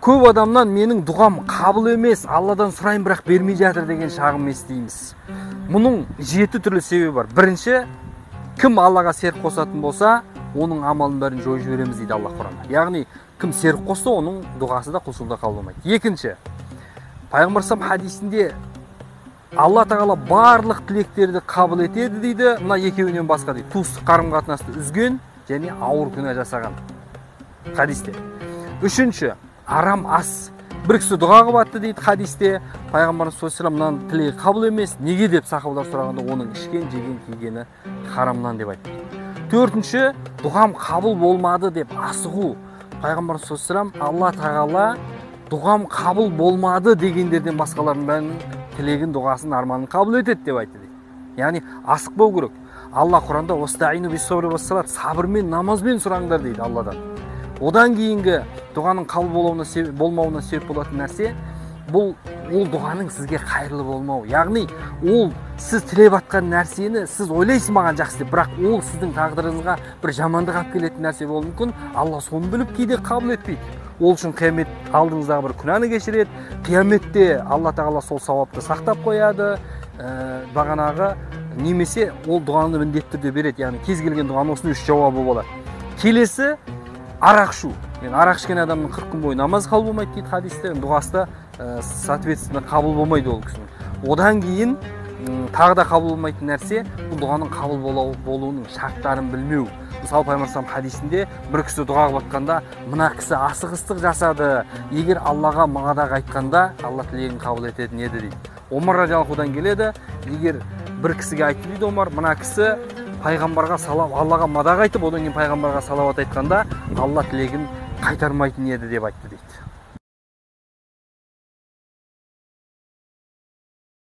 Көп адамнан менің дұғам қабыл емес, Алладан сұрайын бірақ бермей жатыр деген шағым естейміз. Мұның 7 түрлі себебі бар. Бірінші, кім Аллаға серік қосатын болса, оның амалын бәрін жойып жібереміз дейді Алла Құранда. Яғни, кім серік қосса, оның дұғасы да құлшылықта қабыл болмайды. Екінші, Пайғамбар хадисінде Алла Тағала барлық тілектерді қабыл етеді дейді, мына екеуінен басқа дейді. Туыстық қарым-қатынасты үзген және ауыр күнә жасаған хадисте. Үшінші, арам ас. Бір кісі дұға қылып атты дейді хадисте. Пайғамбарымыз саллаллаху алейхи вассалам тілегі қабыл емес. Неге деп сахабалар сұрағанда, оның ішкен, жеген, кигені харамнан деп айтты. Төртінші, дұғам қабыл болмады деп асығу. Пайғамбарымыз саллаллаху алейхи вассалам Алла Тағала дұғам қабыл болмады дегендерден басқалардың бәрінің тілегін, дұғасын, арманын қабыл етеді деп айтты дейді. Яғни асықпау керек. Алла Құранда «Вастаину бис-сабри вас-салат», сабырмен, намазбен сұраңдар дейді Алладан. Одан кейінгі дұғаның қабыл болмауына себеп болатын нәрсе, бұл ол дұғаның сізге қайырлы болмау. Яғни ол сіз тілеп атқан нәрсені сіз ойлайсыз маған жақсы деп, бірақ ол сіздің тағдырыңызға бір жамандық алып келетін нәрсе болуы мүмкін. Алла соны біліп кейде қабыл етпейді. Ол үшін қиямет алдыңыздағы бір күнәні кешіреді. Қияметте Алла Тағала сол сауапты сақтап қояды. Бағанағы немесе ол дұғаны міндетті түрде береді. Яғни кез келген дұғаның осының 3 жауабы болады. Келесі, арақ ішу. Арақ ішкен адамның 40 күн бойы намаз қабыл болмайды дейді хадисте. Дұғасы да соответственно қабыл болмайды ол кісінің. Одан кейін тағы да қабыл болмайтын нәрсе, бұл дұғаның қабыл болуының шарттарын білмеу. Мысалы, Пайғамбар хадисінде бір кісі дұға қылып атқанда, мына кісі асығыстық жасады. Егер Аллаға мағадақ айтқанда, Алла тілегін қабыл ететін еді дейді. Омар радиаллаху анхудан келеді. Егер бір кісіге айтты дейді Омар, мына кісі Пайғамбарға Аллаға мадақ айтып, одан кейін Пайғамбарға салауат айтқанда, Алла тілегін қайтармайтын еді деп айтты дейді.